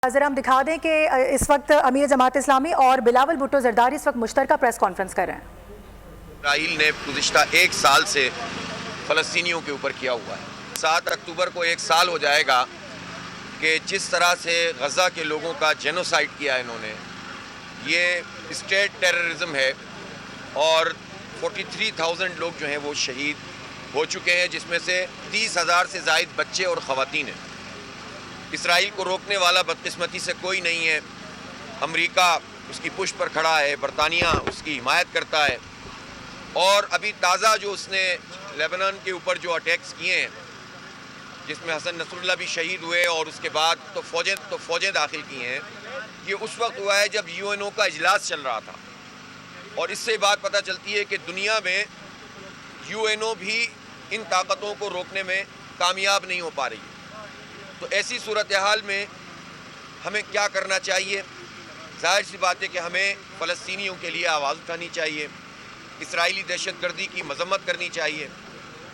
ذرا ہم دکھا دیں کہ اس وقت امیر جماعت اسلامی اور بلاول بھٹو زرداری اس وقت مشترکہ پریس کانفرنس کر رہے ہیں۔ اسرائیل نے گزشتہ ایک سال سے فلسطینیوں کے اوپر کیا ہوا ہے۔ 7 اکتوبر کو ایک سال ہو جائے گا کہ جس طرح سے غزہ کے لوگوں کا جینوسائیڈ کیا ہے انہوں نے، یہ اسٹیٹ ٹیررزم ہے اور 43,000 لوگ جو ہیں وہ شہید ہو چکے ہیں، جس میں سے 30,000 سے زائد بچے اور خواتین ہیں۔ اسرائیل کو روکنے والا بدقسمتی سے کوئی نہیں ہے۔ امریکہ اس کی پشت پر کھڑا ہے، برطانیہ اس کی حمایت کرتا ہے، اور ابھی تازہ جو اس نے لیبنان کے اوپر جو اٹیکس کیے ہیں، جس میں حسن نصر اللہ بھی شہید ہوئے اور اس کے بعد تو فوجیں داخل کی ہیں، یہ اس وقت ہوا ہے جب UN کا اجلاس چل رہا تھا، اور اس سے بات پتہ چلتی ہے کہ دنیا میں UN بھی ان طاقتوں کو روکنے میں کامیاب نہیں ہو پا رہی ہے۔ تو ایسی صورتحال میں ہمیں کیا کرنا چاہیے؟ ظاہر سی بات ہے کہ ہمیں فلسطینیوں کے لیے آواز اٹھانی چاہیے، اسرائیلی دہشت گردی کی مذمت کرنی چاہیے،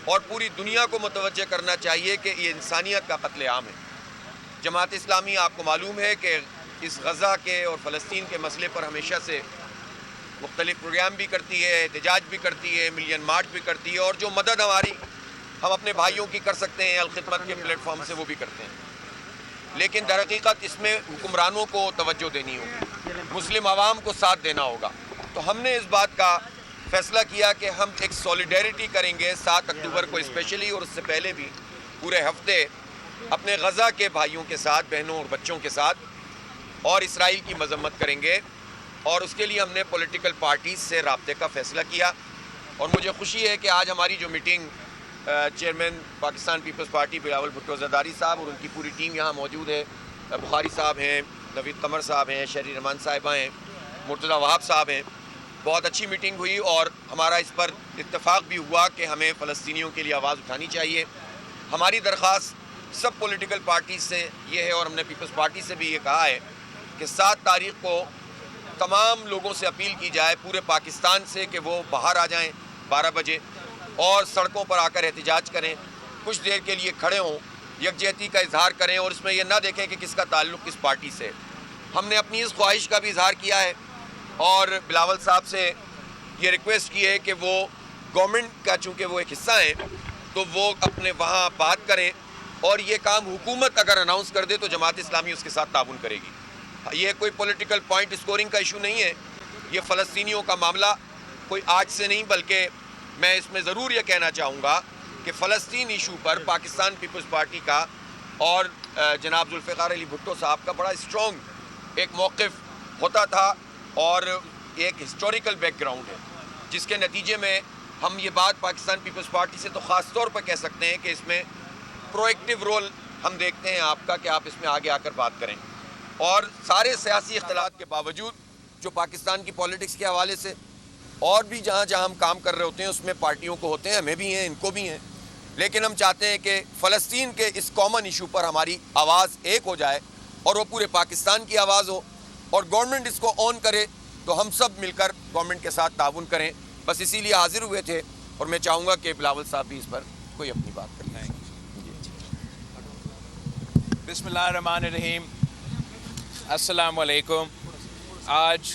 اور پوری دنیا کو متوجہ کرنا چاہیے کہ یہ انسانیت کا قتل عام ہے۔ جماعت اسلامی آپ کو معلوم ہے کہ اس غزہ کے اور فلسطین کے مسئلے پر ہمیشہ سے مختلف پروگرام بھی کرتی ہے، احتجاج بھی کرتی ہے، ملین مارچ بھی کرتی ہے، اور جو مدد ہماری ہم اپنے بھائیوں کی کر سکتے ہیں الخدمت کے پلیٹ فارم سے وہ بھی کرتے ہیں۔ لیکن در حقیقت اس میں حکمرانوں کو توجہ دینی ہوگی، مسلم عوام کو ساتھ دینا ہوگا۔ تو ہم نے اس بات کا فیصلہ کیا کہ ہم ایک سولیڈیرٹی کریں گے 7 اکتوبر کو اسپیشلی، اور اس سے پہلے بھی پورے ہفتے اپنے غزہ کے بھائیوں کے ساتھ، بہنوں اور بچوں کے ساتھ، اور اسرائیل کی مذمت کریں گے۔ اور اس کے لیے ہم نے پولیٹیکل پارٹیز سے رابطے کا فیصلہ کیا، اور مجھے خوشی ہے کہ آج ہماری جو میٹنگ چیئرمین پاکستان پیپلز پارٹی بلاول بھٹو زرداری صاحب اور ان کی پوری ٹیم یہاں موجود ہے، بخاری صاحب ہیں، نوید قمر صاحب ہیں، شہری رحمان صاحبہ ہیں، مرتضی وہاب صاحب ہیں، بہت اچھی میٹنگ ہوئی، اور ہمارا اس پر اتفاق بھی ہوا کہ ہمیں فلسطینیوں کے لیے آواز اٹھانی چاہیے۔ ہماری درخواست سب پولیٹیکل پارٹیز سے یہ ہے، اور ہم نے پیپلز پارٹی سے بھی یہ کہا ہے کہ 7 تاریخ کو تمام لوگوں سے اپیل کی جائے پورے پاکستان سے کہ وہ باہر آ جائیں 12 بجے اور سڑکوں پر آ کر احتجاج کریں، کچھ دیر کے لیے کھڑے ہوں، یکجہتی کا اظہار کریں، اور اس میں یہ نہ دیکھیں کہ کس کا تعلق کس پارٹی سے۔ ہم نے اپنی اس خواہش کا بھی اظہار کیا ہے، اور بلاول صاحب سے یہ ریکویسٹ کی ہے کہ وہ گورنمنٹ کا چونکہ وہ ایک حصہ ہیں تو وہ اپنے وہاں بات کریں، اور یہ کام حکومت اگر اناؤنس کر دے تو جماعت اسلامی اس کے ساتھ تعاون کرے گی۔ یہ کوئی پولیٹیکل پوائنٹ اسکورنگ کا ایشو نہیں ہے، یہ فلسطینیوں کا معاملہ کوئی آج سے نہیں، بلکہ میں اس میں ضرور یہ کہنا چاہوں گا کہ فلسطین ایشو پر پاکستان پیپلز پارٹی کا اور جناب ذوالفقار علی بھٹو صاحب کا بڑا اسٹرانگ ایک موقف ہوتا تھا، اور ایک ہسٹوریکل بیک گراؤنڈ ہے، جس کے نتیجے میں ہم یہ بات پاکستان پیپلز پارٹی سے تو خاص طور پر کہہ سکتے ہیں کہ اس میں پرو ایکٹیو رول ہم دیکھتے ہیں آپ کا، کہ آپ اس میں آگے آ کر بات کریں، اور سارے سیاسی اختلافات کے باوجود جو پاکستان کی پالیٹکس کے حوالے سے اور بھی جہاں جہاں ہم کام کر رہے ہوتے ہیں اس میں پارٹیوں کو ہوتے ہیں، ہمیں بھی ہیں، ان کو بھی ہیں، لیکن ہم چاہتے ہیں کہ فلسطین کے اس کامن ایشو پر ہماری آواز ایک ہو جائے، اور وہ پورے پاکستان کی آواز ہو، اور گورنمنٹ اس کو آن کرے تو ہم سب مل کر گورنمنٹ کے ساتھ تعاون کریں۔ بس اسی لیے حاضر ہوئے تھے، اور میں چاہوں گا کہ بلاول صاحب بھی اس پر کوئی اپنی بات کریں۔ بسم اللہ الرحمن الرحیم، السلام علیکم۔ آج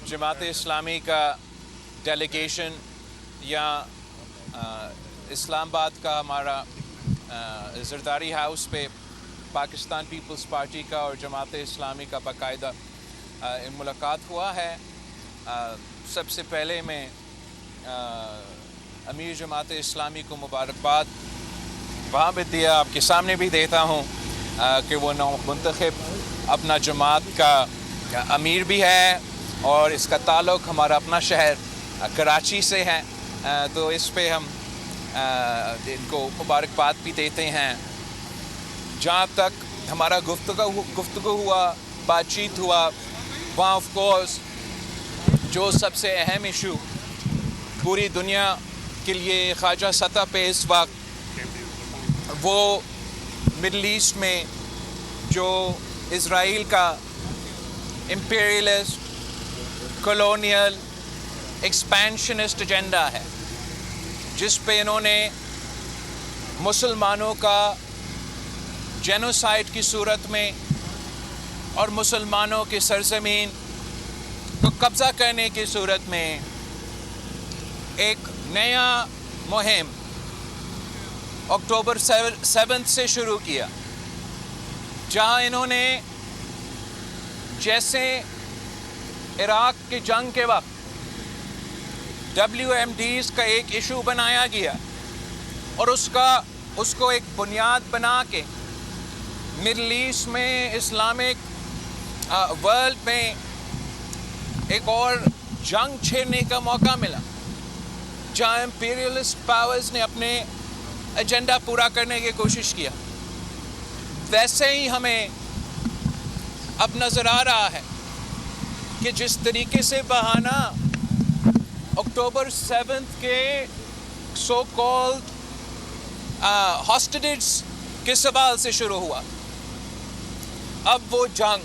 جماعت اسلامی کا ڈیلیگیشن یا اسلام آباد کا ہمارا زرداری ہاؤس پہ پاکستان پیپلز پارٹی کا اور جماعت اسلامی کا باقاعدہ ملاقات ہوا ہے۔ سب سے پہلے میں امیر جماعت اسلامی کو مبارکباد وہاں بھی دیا، آپ کے سامنے بھی دیتا ہوں کہ وہ نو منتخب اپنا جماعت کا امیر بھی ہے، اور اس کا تعلق ہمارا اپنا شہر کراچی سے ہے، تو اس پہ ہم ان کو مبارکباد بھی دیتے ہیں۔ جہاں تک ہمارا گفتگو ہوا، بات چیت ہوا، وہاں آف کورس جو سب سے اہم ایشو پوری دنیا کے لیے خواجہ سطح پہ اس وقت وہ مڈل ایسٹ میں جو اسرائیل کا امپیریلسٹ کالونیل ایکسپینشنسٹ ایجنڈا ہے، جس پہ انہوں نے مسلمانوں کا جینوسائیڈ کی صورت میں اور مسلمانوں کی سرزمین کو قبضہ کرنے کی صورت میں ایک نیا مہم اکتوبر 7 سے شروع کیا، جہاں انہوں نے جیسے عراق کی جنگ کے وقت WMDs کا ایک ایشو بنایا گیا اور اس کو ایک بنیاد بنا کے مڈل ایسٹ میں، اسلامک ورلڈ میں ایک اور جنگ چھیڑنے کا موقع ملا، جہاں امپیریلسٹ پاورز نے اپنے ایجنڈا پورا کرنے کی کوشش کیا۔ ویسے ہی ہمیں اب نظر آ رہا ہے کہ جس طریقے سے بہانہ اکتوبر 7 کے سو کالڈ ہاسٹیجز کے سوال سے شروع ہوا، اب وہ جنگ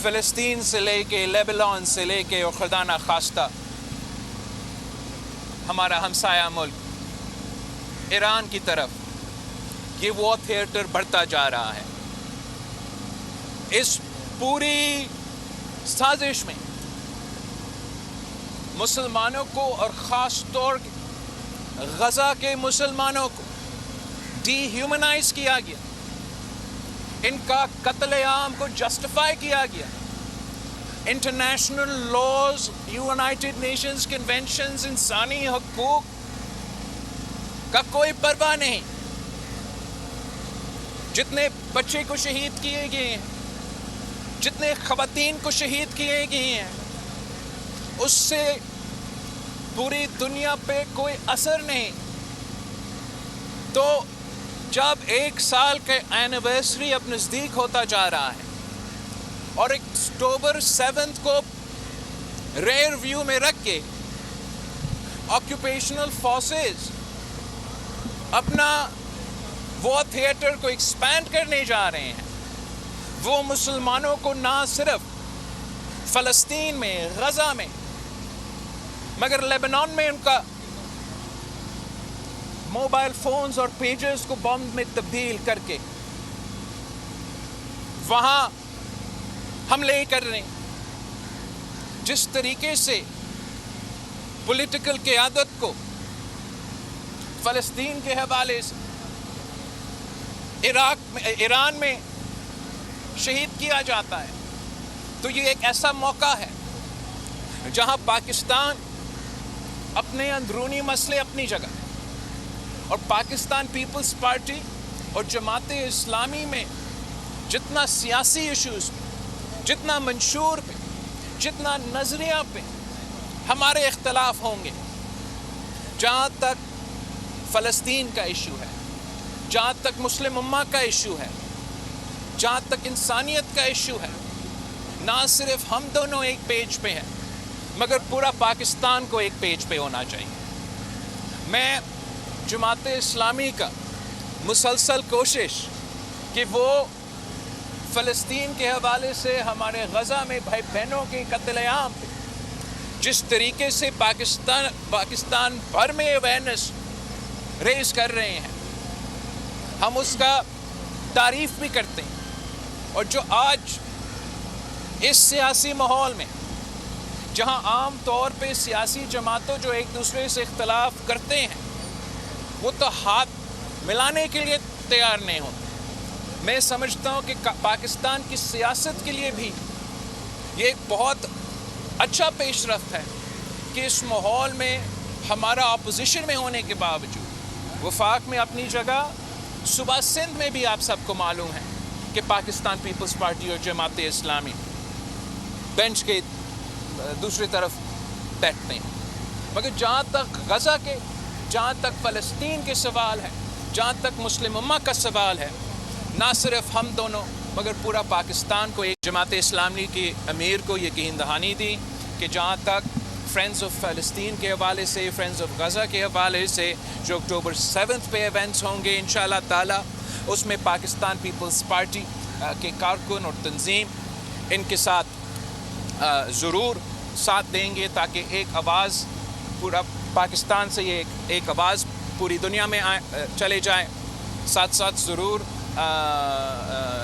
فلسطین سے لے کے، لیبنان سے لے کے اور خدا نخواستہ ہمارا ہمسایہ ملک ایران کی طرف یہ وار تھیٹر بڑھتا جا رہا ہے۔ اس پوری سازش میں مسلمانوں کو اور خاص طور غزہ کے مسلمانوں کو ڈی ہیومنائز کیا گیا، ان کا قتل عام کو جسٹیفائی کیا گیا۔ International laws, United nations conventions, انسانی حقوق کا کوئی پرواہ نہیں۔ جتنے بچے کو شہید کیے گئے ہیں، جتنے خواتین کو شہید کیے گئے ہیں، اس سے پوری دنیا پہ کوئی اثر نہیں۔ تو جب 1 سال کا اینیورسری اب نزدیک ہوتا جا رہا ہے اور اکتوبر 7 کو ریئر ویو میں رکھ کے آکیوپیشنل فورسز اپنا وار تھیٹر کو ایکسپینڈ کرنے جا رہے ہیں، وہ مسلمانوں کو نہ صرف فلسطین میں، غزہ میں، مگر لیبنان میں ان کا موبائل فونز اور پیجز کو بم میں تبدیل کر کے وہاں حملے کر رہے ہیں۔ جس طریقے سے پولیٹیکل قیادت کو فلسطین کے حوالے سے ایران میں شہید کیا جاتا ہے، تو یہ ایک ایسا موقع ہے جہاں پاکستان اپنے اندرونی مسئلے اپنی جگہ اور پاکستان پیپلز پارٹی اور جماعت اسلامی میں جتنا سیاسی ایشوز پہ، جتنا منشور پہ، جتنا نظریہ پہ ہمارے اختلاف ہوں گے، جہاں تک فلسطین کا ایشو ہے، جہاں تک مسلم امہ کا ایشو ہے، جہاں تک انسانیت کا ایشو ہے، نہ صرف ہم دونوں ایک پیج پہ ہیں مگر پورا پاکستان کو ایک پیج پہ ہونا چاہیے۔ میں جماعت اسلامی کا مسلسل کوشش کہ وہ فلسطین کے حوالے سے ہمارے غزہ میں بھائی بہنوں کے قتل عام پہ جس طریقے سے پاکستان بھر میں اویئرنیس ریز کر رہے ہیں، ہم اس کا تعریف بھی کرتے ہیں۔ اور جو آج اس سیاسی ماحول میں جہاں عام طور پہ سیاسی جماعتوں جو ایک دوسرے سے اختلاف کرتے ہیں وہ تو ہاتھ ملانے کے لیے تیار نہیں ہوتے، میں سمجھتا ہوں کہ پاکستان کی سیاست کے لیے بھی یہ ایک بہت اچھا پیش رفت ہے کہ اس ماحول میں ہمارا اپوزیشن میں ہونے کے باوجود وفاق میں اپنی جگہ، صوبہ سندھ میں بھی آپ سب کو معلوم ہے کہ پاکستان پیپلز پارٹی اور جماعت اسلامی بینچ کے دوسری طرف بیٹھتے ہیں۔ مگر جہاں تک غزہ کے، جہاں تک فلسطین کے سوال ہے، جہاں تک مسلم امہ کا سوال ہے، نہ صرف ہم دونوں مگر پورا پاکستان کو ایک جماعت اسلامی کی امیر کو یقین دہانی دی کہ جہاں تک فرینڈز آف فلسطین کے حوالے سے، فرینڈز آف غزہ کے حوالے سے جو اکتوبر 7 پہ ایونٹس ہوں گے انشاءاللہ تعالی، اس میں پاکستان پیپلز پارٹی کے کارکن اور تنظیم ان کے ساتھ ضرور ساتھ دیں گے تاکہ ایک آواز پورا پاکستان سے، یہ ایک آواز پوری دنیا میں چلے جائے۔ ساتھ ساتھ ضرور